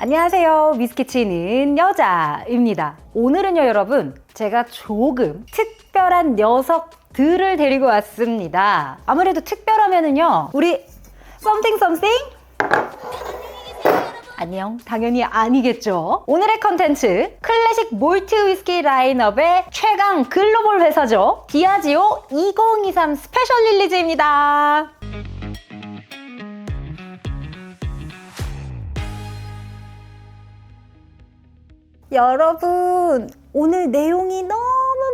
안녕하세요. 위스키치는 여자입니다. 오늘은요 여러분, 제가 조금 특별한 녀석들을 데리고 왔습니다. 아무래도 특별하면은요 우리 something 안녕, 당연히 아니겠죠. 오늘의 컨텐츠, 클래식 몰트 위스키 라인업의 최강 글로벌 회사죠. 디아지오 2023 스페셜 릴리즈입니다. 여러분, 오늘 내용이 너무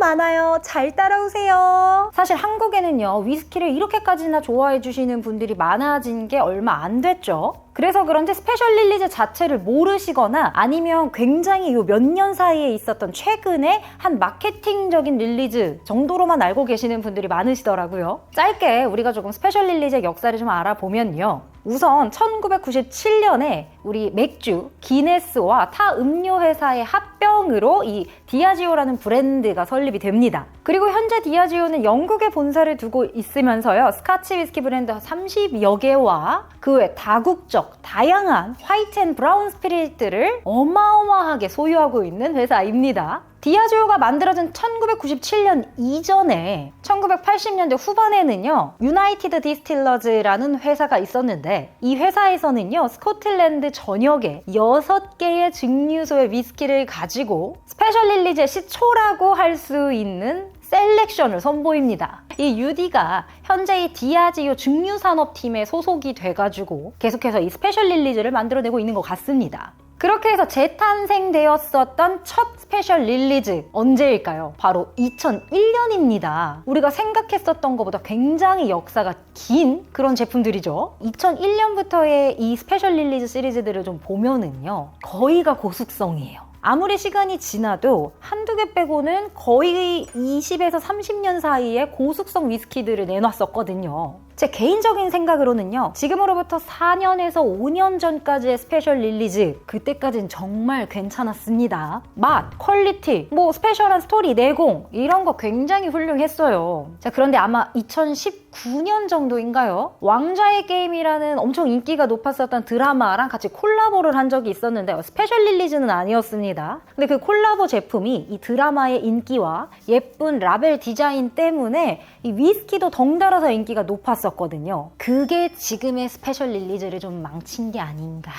많아요. 잘 따라오세요. 사실 한국에는요, 위스키를 이렇게까지나 좋아해 주시는 분들이 많아진 게 얼마 안 됐죠. 그래서 그런지 스페셜 릴리즈 자체를 모르시거나 아니면 굉장히 요 몇 년 사이에 있었던 최근에 한 마케팅적인 릴리즈 정도로만 알고 계시는 분들이 많으시더라고요. 짧게 우리가 조금 스페셜 릴리즈의 역사를 좀 알아보면요. 우선 1997년에 우리 맥주, 기네스와 타 음료 회사의 합병으로 이 디아지오라는 브랜드가 설립이 됩니다. 그리고 현재 디아지오는 영국에 본사를 두고 있으면서요. 스카치 위스키 브랜드 30여 개와 그 외 다국적, 다양한 화이트 앤 브라운 스피릿들을 어마어마하게 소유하고 있는 회사입니다. 디아지오가 만들어진 1997년 이전에 1980년대 후반에는요 유나이티드 디스틸러즈라는 회사가 있었는데 이 회사에서는요 스코틀랜드 전역에 6개의 증류소의 위스키를 가지고 스페셜 릴리즈의 시초라고 할 수 있는 셀렉션을 선보입니다. 이 UD가 현재 이 디아지오 증류산업팀에 소속이 돼가지고 계속해서 이 스페셜 릴리즈를 만들어내고 있는 것 같습니다. 그렇게 해서 재탄생되었었던 첫 스페셜 릴리즈 언제일까요? 바로 2001년입니다. 우리가 생각했었던 것보다 굉장히 역사가 긴 그런 제품들이죠. 2001년부터의 이 스페셜 릴리즈 시리즈들을 좀 보면은요 거의가 고숙성이에요. 아무리 시간이 지나도 한두 개 빼고는 거의 20에서 30년 사이에 고숙성 위스키들을 내놨었거든요. 제 개인적인 생각으로는요 지금으로부터 4년에서 5년 전까지의 스페셜 릴리즈 그때까지는 정말 괜찮았습니다. 맛, 퀄리티, 뭐 스페셜한 스토리, 내공 이런 거 굉장히 훌륭했어요. 자, 그런데 아마 2019년 정도인가요? 왕좌의 게임이라는 엄청 인기가 높았었던 드라마랑 같이 콜라보를 한 적이 있었는데 스페셜 릴리즈는 아니었습니다. 근데 그 콜라보 제품이 이 드라마의 인기와 예쁜 라벨 디자인 때문에 이 위스키도 덩달아서 인기가 높았었거든요. 그게 지금의 스페셜 릴리즈를 좀 망친 게 아닌가.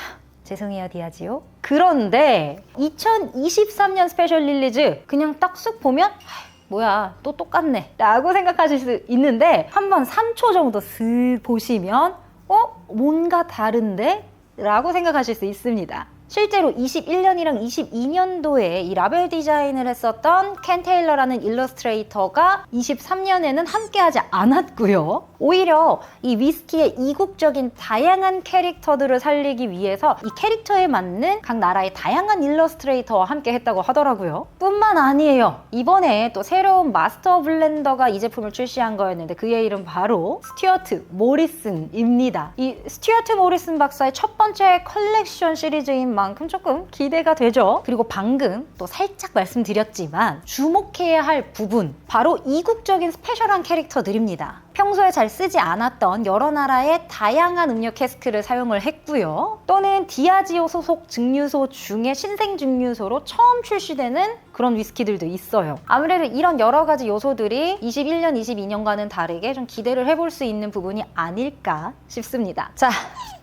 죄송해요, 디아지오. 그런데 2023년 스페셜 릴리즈 그냥 딱 쑥 보면 뭐야, 또 똑같네 라고 생각하실 수 있는데 한번 3초 정도 슥 보시면 뭔가 다른데? 라고 생각하실 수 있습니다. 실제로 21년이랑 22년도에 이 라벨 디자인을 했었던 켄 테일러라는 일러스트레이터가 23년에는 함께하지 않았고요. 오히려 이 위스키의 이국적인 다양한 캐릭터들을 살리기 위해서 이 캐릭터에 맞는 각 나라의 다양한 일러스트레이터와 함께 했다고 하더라고요. 뿐만 아니에요. 이번에 또 새로운 마스터 블렌더가 이 제품을 출시한 거였는데 그의 이름 바로 스튜어트 모리슨입니다. 이 스튜어트 모리슨 박사의 첫 번째 컬렉션 시리즈인 만큼 조금 기대가 되죠. 그리고 방금 또 살짝 말씀드렸지만 주목해야 할 부분 바로 이국적인 스페셜한 캐릭터들입니다. 평소에 잘 쓰지 않았던 여러 나라의 다양한 음료 캐스크를 사용을 했고요. 또는 디아지오 소속 증류소 중에 신생 증류소로 처음 출시되는 그런 위스키들도 있어요. 아무래도 이런 여러 가지 요소들이 21년, 22년과는 다르게 좀 기대를 해볼 수 있는 부분이 아닐까 싶습니다. 자,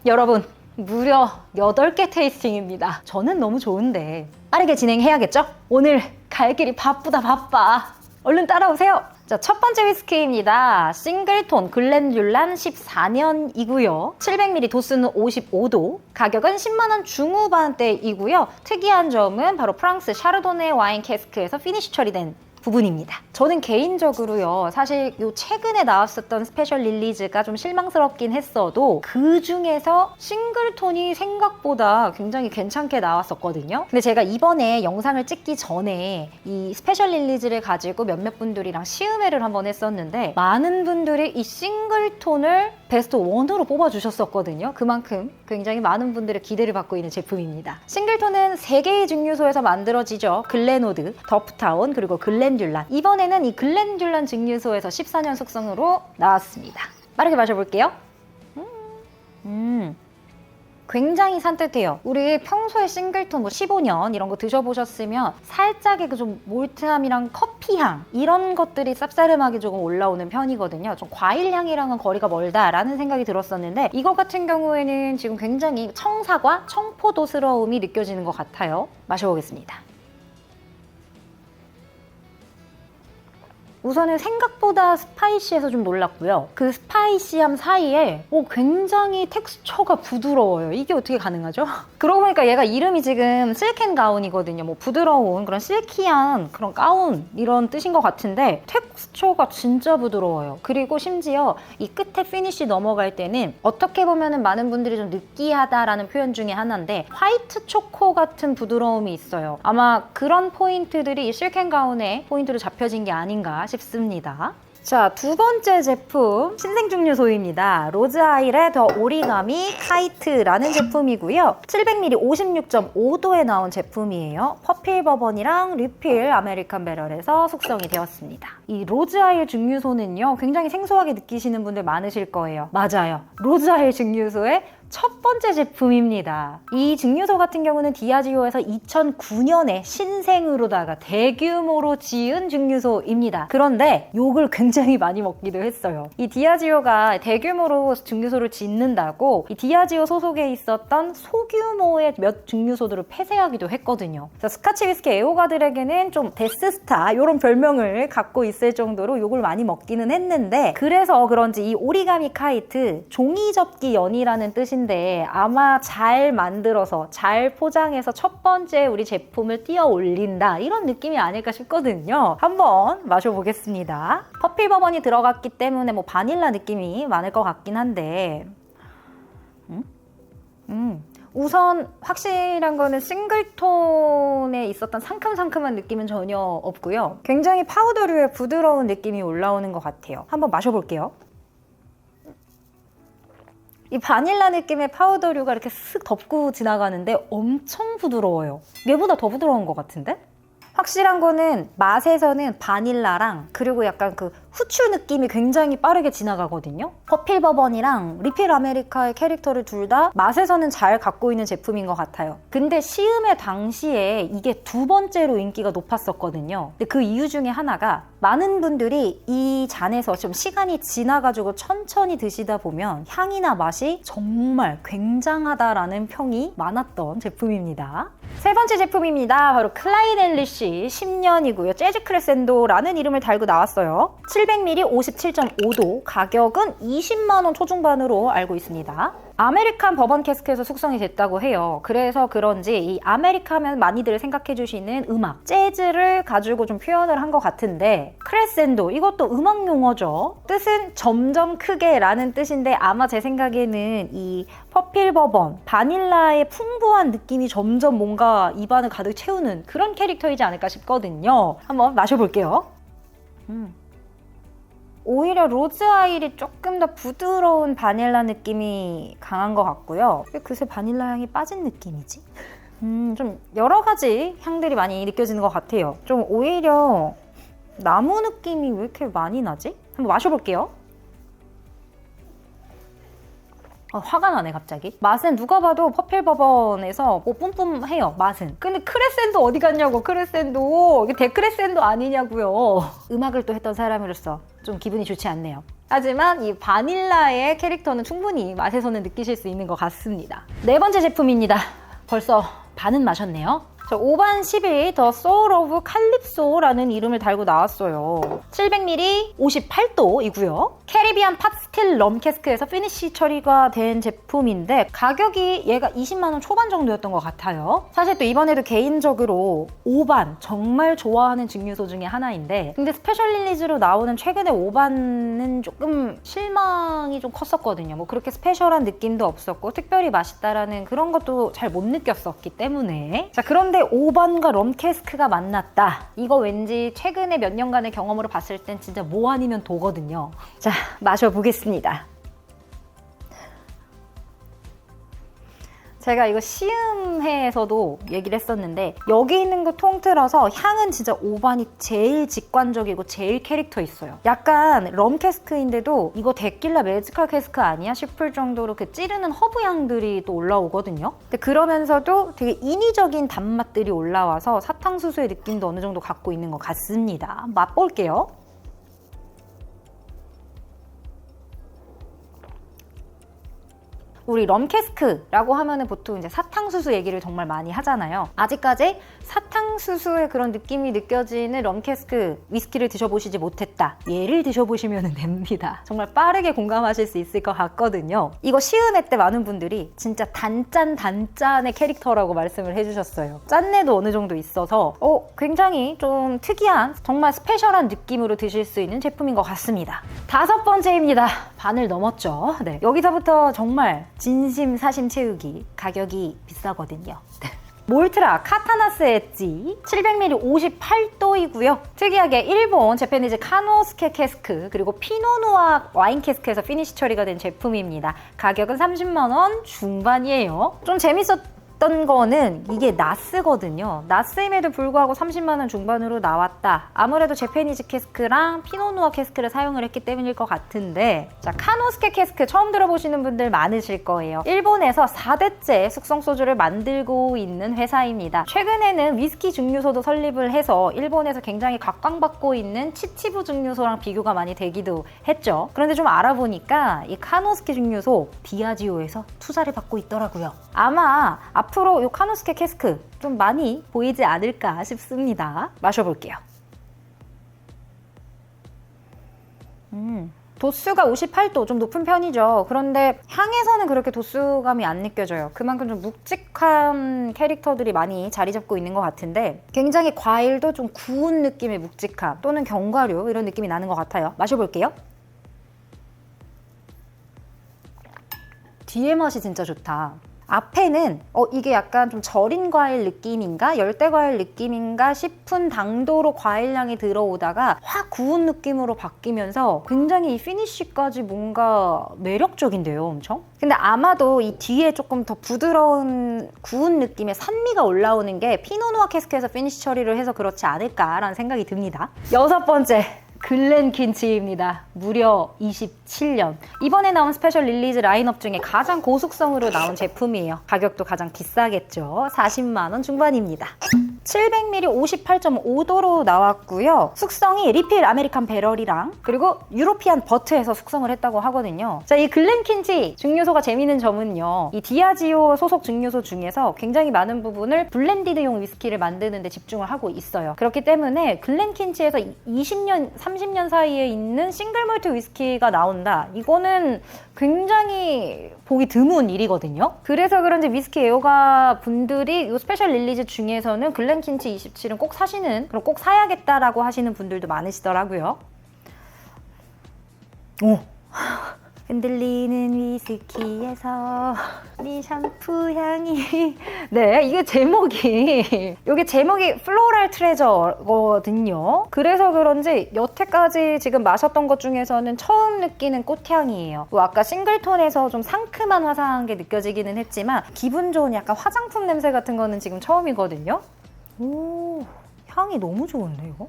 여러분 무려 8개 테이스팅입니다. 저는 너무 좋은데 빠르게 진행해야겠죠? 오늘 갈 길이 바빠. 얼른 따라오세요. 자, 첫 번째 위스키입니다. 싱글톤 글렌듈란 14년이고요. 700ml 도수는 55도. 가격은 10만원 중후반대이고요. 특이한 점은 바로 프랑스 샤르도네 와인 캐스크에서 피니쉬 처리된 부분입니다. 저는 개인적으로요 사실 요 최근에 나왔었던 스페셜 릴리즈가 좀 실망스럽긴 했어도 그 중에서 싱글톤이 생각보다 굉장히 괜찮게 나왔었거든요. 근데 제가 이번에 영상을 찍기 전에 이 스페셜 릴리즈를 가지고 몇몇 분들이랑 시음회를 한번 했었는데 많은 분들이 이 싱글톤을 베스트 1으로 뽑아주셨었거든요. 그만큼 굉장히 많은 분들의 기대를 받고 있는 제품입니다. 싱글톤은 3개의 증류소에서 만들어지죠. 글렌우드, 더프타운, 그리고 글렌듈란. 이번에는 이 글렌듈란 증류소에서 14년 숙성으로 나왔습니다. 빠르게 마셔볼게요. 굉장히 산뜻해요. 우리 평소에 싱글톤 뭐 15년 이런 거 드셔보셨으면 살짝의 그 좀 몰트함이랑 커피향 이런 것들이 쌉싸름하게 조금 올라오는 편이거든요. 좀 과일향이랑은 거리가 멀다라는 생각이 들었었는데 이거 같은 경우에는 지금 굉장히 청사과, 청포도스러움이 느껴지는 것 같아요. 마셔보겠습니다. 우선은 생각보다 스파이시해서 좀 놀랐고요. 그 스파이시함 사이에 굉장히 텍스처가 부드러워요. 이게 어떻게 가능하죠? 그러고 보니까 얘가 이름이 지금 실켄가운이거든요. 뭐 부드러운 그런 실키한 그런 가운 이런 뜻인 것 같은데 텍스처가 진짜 부드러워요. 그리고 심지어 이 끝에 피니쉬 넘어갈 때는 어떻게 보면은 많은 분들이 좀 느끼하다라는 표현 중에 하나인데 화이트 초코 같은 부드러움이 있어요. 아마 그런 포인트들이 이 실켄가운의 포인트로 잡혀진 게 아닌가 싶습니다. 자, 두 번째 제품 신생증류소입니다. 로즈아일의 더 오리가미 카이트라는 제품이고요. 700ml 56.5도에 나온 제품이에요. 퍼필 버번이랑 리필 아메리칸 배럴에서 숙성이 되었습니다. 이 로즈아일 증류소는요, 굉장히 생소하게 느끼시는 분들 많으실 거예요. 맞아요. 로즈아일 증류소의 첫 번째 제품입니다. 이 증류소 같은 경우는 디아지오에서 2009년에 신생으로다가 대규모로 지은 증류소입니다. 그런데 욕을 굉장히 많이 먹기도 했어요. 이 디아지오가 대규모로 증류소를 짓는다고 이 디아지오 소속에 있었던 소규모의 몇 증류소들을 폐쇄하기도 했거든요. 그래서 스카치 위스키 애호가들에게는 좀 데스스타 이런 별명을 갖고 있을 정도로 욕을 많이 먹기는 했는데 그래서 그런지 이 오리가미 카이트 종이접기 연이라는 뜻인데 아마 잘 만들어서 잘 포장해서 첫 번째 우리 제품을 띄어 올린다 이런 느낌이 아닐까 싶거든요. 한번 마셔보겠습니다. 퍼필 버번이 들어갔기 때문에 뭐 바닐라 느낌이 많을 것 같긴 한데 우선 확실한 거는 싱글톤에 있었던 상큼상큼한 느낌은 전혀 없고요. 굉장히 파우더류의 부드러운 느낌이 올라오는 것 같아요. 한번 마셔볼게요. 이 바닐라 느낌의 파우더류가 이렇게 쓱 덮고 지나가는데 엄청 부드러워요. 얘보다 더 부드러운 것 같은데? 확실한 거는 맛에서는 바닐라랑 그리고 약간 그 후추 느낌이 굉장히 빠르게 지나가거든요. 퍼필 버번이랑 리필 아메리카의 캐릭터를 둘 다 맛에서는 잘 갖고 있는 제품인 것 같아요. 근데 시음의 당시에 이게 두 번째로 인기가 높았었거든요. 근데 그 이유 중에 하나가 많은 분들이 이 잔에서 좀 시간이 지나가지고 천천히 드시다 보면 향이나 맛이 정말 굉장하다라는 평이 많았던 제품입니다. 세 번째 제품입니다. 바로 클라인 앨리시 10년이고요. 재즈 크레센도라는 이름을 달고 나왔어요. 700ml 57.5도, 가격은 20만 원 초중반으로 알고 있습니다. 아메리칸 버번 캐스크에서 숙성이 됐다고 해요. 그래서 그런지 이 아메리카면 많이들 생각해 주시는 음악, 재즈를 가지고 좀 표현을 한 것 같은데 크레센도, 이것도 음악 용어죠. 뜻은 점점 크게 라는 뜻인데 아마 제 생각에는 이 퍼필 버번, 바닐라의 풍부한 느낌이 점점 뭔가 입안을 가득 채우는 그런 캐릭터이지 않을까 싶거든요. 한번 마셔볼게요. 오히려 로즈아일이 조금 더 부드러운 바닐라 느낌이 강한 것 같고요. 왜 그새 바닐라 향이 빠진 느낌이지? 좀 여러 가지 향들이 많이 느껴지는 것 같아요. 좀 오히려 나무 느낌이 왜 이렇게 많이 나지? 한번 마셔볼게요. 화가 나네 갑자기. 맛은 누가 봐도 퍼필 버번에서 뭐 뿜뿜해요 맛은. 근데 크레센도 어디 갔냐고. 크레센도 이게 데크레센도 아니냐고요. 음악을 또 했던 사람으로서 좀 기분이 좋지 않네요. 하지만 이 바닐라의 캐릭터는 충분히 맛에서는 느끼실 수 있는 것 같습니다. 네 번째 제품입니다. 벌써 반은 마셨네요. 저 5반 11 더 소울 오브 칼립소라는 이름을 달고 나왔어요. 700ml 58도이고요. 캐리비안 팟스틸 럼 캐스크에서 피니쉬 처리가 된 제품인데 가격이 얘가 20만 원 초반 정도였던 것 같아요. 사실 또 이번에도 개인적으로 5반 정말 좋아하는 증류소 중에 하나인데 근데 스페셜 릴리즈로 나오는 최근에 5반은 조금 실망이 좀 컸었거든요. 뭐 그렇게 스페셜한 느낌도 없었고 특별히 맛있다라는 그런 것도 잘 못 느꼈었기 때문에 자 그런데 5반과 럼 캐스크가 만났다. 이거 왠지 최근에 몇 년간의 경험으로 봤을 땐 진짜 뭐 아니면 도거든요. 자, 마셔보겠습니다. 제가 이거 시음회에서도 얘기를 했었는데 여기 있는 거 통틀어서 향은 진짜 오반이 제일 직관적이고 제일 캐릭터 있어요. 약간 럼 캐스크인데도 이거 데킬라 매지컬 캐스크 아니야 싶을 정도로 그 찌르는 허브 향들이 또 올라오거든요. 근데 그러면서도 되게 인위적인 단맛들이 올라와서 사탕수수의 느낌도 어느 정도 갖고 있는 것 같습니다. 맛볼게요. 우리 럼캐스크라고 하면은 보통 이제 사탕수수 얘기를 정말 많이 하잖아요. 아직까지 사탕수수의 그런 느낌이 느껴지는 럼캐스크 위스키를 드셔보시지 못했다. 얘를 드셔보시면 됩니다. 정말 빠르게 공감하실 수 있을 것 같거든요. 이거 시음회 때 많은 분들이 진짜 단짠의 캐릭터라고 말씀을 해주셨어요. 짠내도 어느 정도 있어서 굉장히 좀 특이한 정말 스페셜한 느낌으로 드실 수 있는 제품인 것 같습니다. 5번째입니다. 반을 넘었죠. 네. 여기서부터 정말 진심 사심 채우기 가격이 비싸거든요. 몰트라 카타나스 엣지 700ml 58도이고요. 특이하게 일본 제페니즈 카노스케 캐스크 그리고 피노누아 와인 캐스크에서 피니시 처리가 된 제품입니다. 가격은 30만 원 중반이에요. 좀 재밌었던 거는 이게 나스거든요. 나스임에도 불구하고 30만 원 중반으로 나왔다. 아무래도 제페니즈 캐스크랑 피노누아 캐스크를 사용을 했기 때문일 것 같은데, 자, 카노스케 캐스크 처음 들어보시는 분들 많으실 거예요. 일본에서 4대째 숙성 소주를 만들고 있는 회사입니다. 최근에는 위스키 증류소도 설립을 해서 일본에서 굉장히 각광받고 있는 치치부 증류소랑 비교가 많이 되기도 했죠. 그런데 좀 알아보니까 이 카노스케 증류소 디아지오에서 투자를 받고 있더라고요. 아마 앞으로 이 카노스케 캐스크 좀 많이 보이지 않을까 싶습니다. 마셔볼게요. 도수가 58도, 좀 높은 편이죠. 그런데 향에서는 그렇게 도수감이 안 느껴져요. 그만큼 좀 묵직한 캐릭터들이 많이 자리 잡고 있는 것 같은데 굉장히 과일도 좀 구운 느낌의 묵직함 또는 견과류 이런 느낌이 나는 것 같아요. 마셔볼게요. 뒤에 맛이 진짜 좋다. 앞에는 이게 약간 좀 절인 과일 느낌인가 열대 과일 느낌인가 싶은 당도로 과일향이 들어오다가 확 구운 느낌으로 바뀌면서 굉장히 이 피니쉬까지 뭔가 매력적인데요, 엄청? 근데 아마도 이 뒤에 조금 더 부드러운 구운 느낌의 산미가 올라오는 게 피노누아 캐스크에서 피니쉬 처리를 해서 그렇지 않을까라는 생각이 듭니다. 6번째. 글렌킨치입니다. 무려 27년. 이번에 나온 스페셜 릴리즈 라인업 중에 가장 고숙성으로 나온 제품이에요. 가격도 가장 비싸겠죠. 40만 원 중반입니다. 700ml 58.5도로 나왔고요. 숙성이 리필 아메리칸 배럴이랑 그리고 유로피안 버트에서 숙성을 했다고 하거든요. 자, 이 글렌킨치 증류소가 재미있는 점은요. 이 디아지오 소속 증류소 중에서 굉장히 많은 부분을 블렌디드용 위스키를 만드는 데 집중을 하고 있어요. 그렇기 때문에 글렌킨치에서 20년, 30년 사이에 있는 싱글몰트 위스키가 나온다. 이거는 굉장히 보기 드문 일이거든요. 그래서 그런지 위스키 애호가 분들이 이 스페셜 릴리즈 중에서는 글렌킨치 27은 꼭 사시는, 그럼 꼭 사야겠다라고 하시는 분들도 많으시더라고요. 오! 흔들리는 위스키에서 네 샴푸 향이 네, 이게 제목이 플로럴 트레저거든요. 그래서 그런지 여태까지 지금 마셨던 것 중에서는 처음 느끼는 꽃향이에요. 뭐 아까 싱글톤에서 좀 상큼한 화사한 게 느껴지기는 했지만 기분 좋은 약간 화장품 냄새 같은 거는 지금 처음이거든요. 오, 향이 너무 좋은데 이거?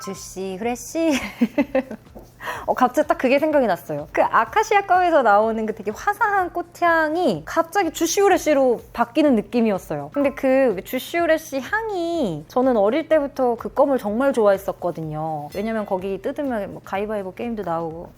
주시 후레쉬 갑자기 딱 그게 생각이 났어요. 그 아카시아 껌에서 나오는 그 되게 화사한 꽃향이 갑자기 주시 후레쉬로 바뀌는 느낌이었어요. 근데 그 주시 후레쉬 향이 저는 어릴 때부터 그 껌을 정말 좋아했었거든요. 왜냐면 거기 뜯으면 뭐 가위바위보 게임도 나오고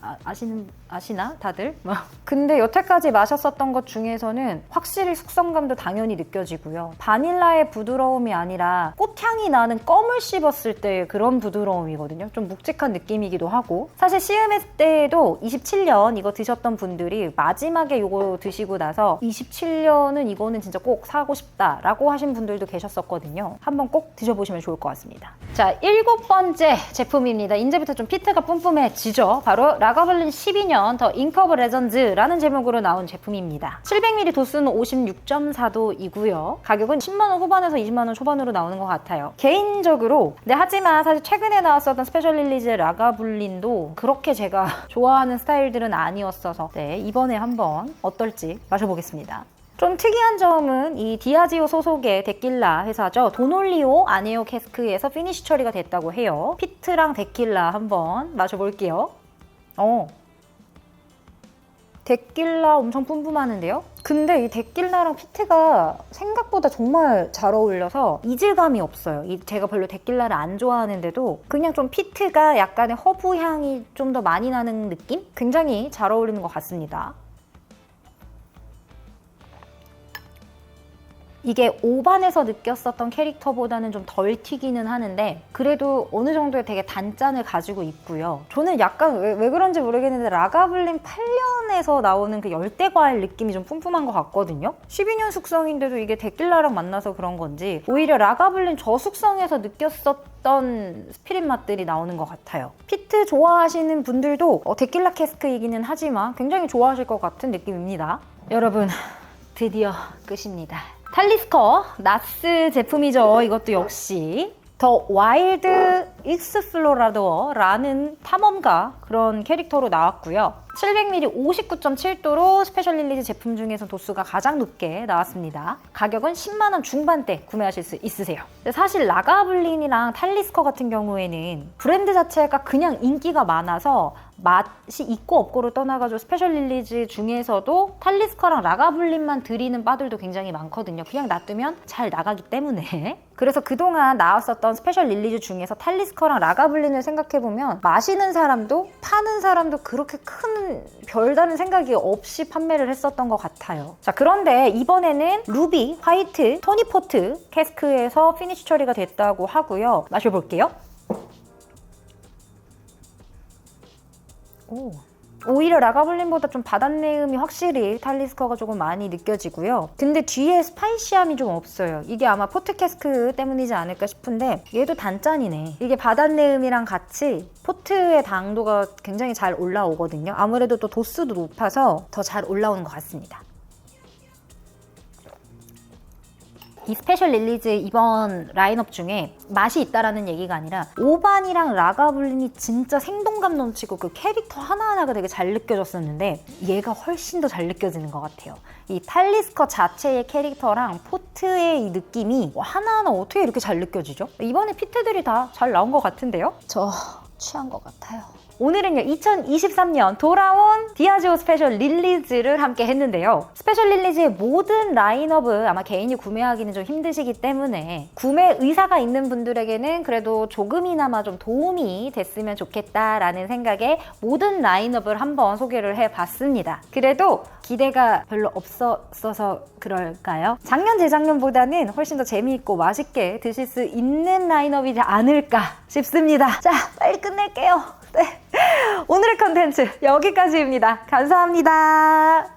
아시나 다들? 근데 여태까지 마셨었던 것 중에서는 확실히 숙성감도 당연히 느껴지고요. 바닐라의 부드러움이 아니라 꽃향이 나는 껌을 씹었을 때 그런 부드러움이거든요. 좀 묵직한 느낌이기도 하고, 사실 시음회 때에도 27년 이거 드셨던 분들이 마지막에 이거 드시고 나서 27년은 이거는 진짜 꼭 사고 싶다라고 하신 분들도 계셨었거든요. 한번 꼭 드셔보시면 좋을 것 같습니다. 자, 7번째 제품입니다. 이제부터 좀 피트가 뿜뿜해지죠. 바로 라가블린 12년 더 잉크 오브 레전즈라는 제목으로 나온 제품입니다. 700ml 도수는 56.4도이고요. 가격은 10만원 후반에서 20만원 초반으로 나오는 것 같아요. 개인적으로, 하지만 사실 최근에 나왔었던 스페셜 릴리즈 라가블린도 그렇게 그렇게 제가 좋아하는 스타일들은 아니었어서 네, 이번에 한번 어떨지 마셔보겠습니다. 좀 특이한 점은 이 디아지오 소속의 데킬라 회사죠. 도놀리오 아네오 캐스크에서 피니쉬 처리가 됐다고 해요. 피트랑 데킬라 한번 마셔볼게요. 데킬라 엄청 뿜뿜하는데요? 근데 이 데킬라랑 피트가 생각보다 정말 잘 어울려서 이질감이 없어요. 제가 별로 데킬라를 안 좋아하는데도 그냥 좀 피트가 약간의 허브 향이 좀 더 많이 나는 느낌? 굉장히 잘 어울리는 것 같습니다. 이게 오반에서 느꼈었던 캐릭터보다는 좀 덜 튀기는 하는데 그래도 어느 정도의 되게 단짠을 가지고 있고요. 저는 약간 왜 그런지 모르겠는데 라가블린 8년에서 나오는 그 열대과일 느낌이 좀 뿜뿜한 것 같거든요. 12년 숙성인데도 이게 데킬라랑 만나서 그런 건지 오히려 라가블린 저숙성에서 느꼈었던 스피릿 맛들이 나오는 것 같아요. 피트 좋아하시는 분들도 데킬라 캐스크이기는 하지만 굉장히 좋아하실 것 같은 느낌입니다. 여러분 드디어 끝입니다. 탈리스커 나스 제품이죠. 이것도 역시 더 와일드 익스플로라더라는 탐험가 그런 캐릭터로 나왔고요. 700ml 59.7도로 스페셜 릴리즈 제품 중에서 도수가 가장 높게 나왔습니다. 가격은 10만 원 중반대 구매하실 수 있으세요. 사실 라가블린이랑 탈리스커 같은 경우에는 브랜드 자체가 그냥 인기가 많아서 맛이 있고 없고를 떠나가지고 스페셜 릴리즈 중에서도 탈리스커랑 라가블린만 드리는 바들도 굉장히 많거든요. 그냥 놔두면 잘 나가기 때문에. 그래서 그동안 나왔었던 스페셜 릴리즈 중에서 탈리스커랑 라가블린을 생각해보면 마시는 사람도 파는 사람도 그렇게 큰 별다른 생각이 없이 판매를 했었던 것 같아요. 자, 그런데 이번에는 루비, 화이트, 토니포트 캐스크에서 피니쉬 처리가 됐다고 하고요. 마셔볼게요. 오히려 라가블린보다 좀 바닷내음이 확실히 탈리스커가 조금 많이 느껴지고요. 근데 뒤에 스파이시함이 좀 없어요. 이게 아마 포트 캐스크 때문이지 않을까 싶은데 얘도 단짠이네. 이게 바닷내음이랑 같이 포트의 당도가 굉장히 잘 올라오거든요. 아무래도 또 도수도 높아서 더 잘 올라오는 것 같습니다. 이 스페셜 릴리즈 이번 라인업 중에 맛이 있다라는 얘기가 아니라 오반이랑 라가블린이 진짜 생동감 넘치고 그 캐릭터 하나하나가 되게 잘 느껴졌었는데 얘가 훨씬 더 잘 느껴지는 것 같아요. 이 탈리스커 자체의 캐릭터랑 포트의 이 느낌이 하나하나 어떻게 이렇게 잘 느껴지죠? 이번에 피트들이 다 잘 나온 것 같은데요? 저 취한 것 같아요. 오늘은요 2023년 돌아온 디아지오 스페셜 릴리즈를 함께 했는데요. 스페셜 릴리즈의 모든 라인업을 아마 개인이 구매하기는 좀 힘드시기 때문에 구매 의사가 있는 분들에게는 그래도 조금이나마 좀 도움이 됐으면 좋겠다라는 생각에 모든 라인업을 한번 소개를 해봤습니다. 그래도 기대가 별로 없었어서 그럴까요? 작년 재작년보다는 훨씬 더 재미있고 맛있게 드실 수 있는 라인업이지 않을까 싶습니다. 자, 빨리 끝낼게요. 네. 오늘의 컨텐츠 여기까지입니다. 감사합니다.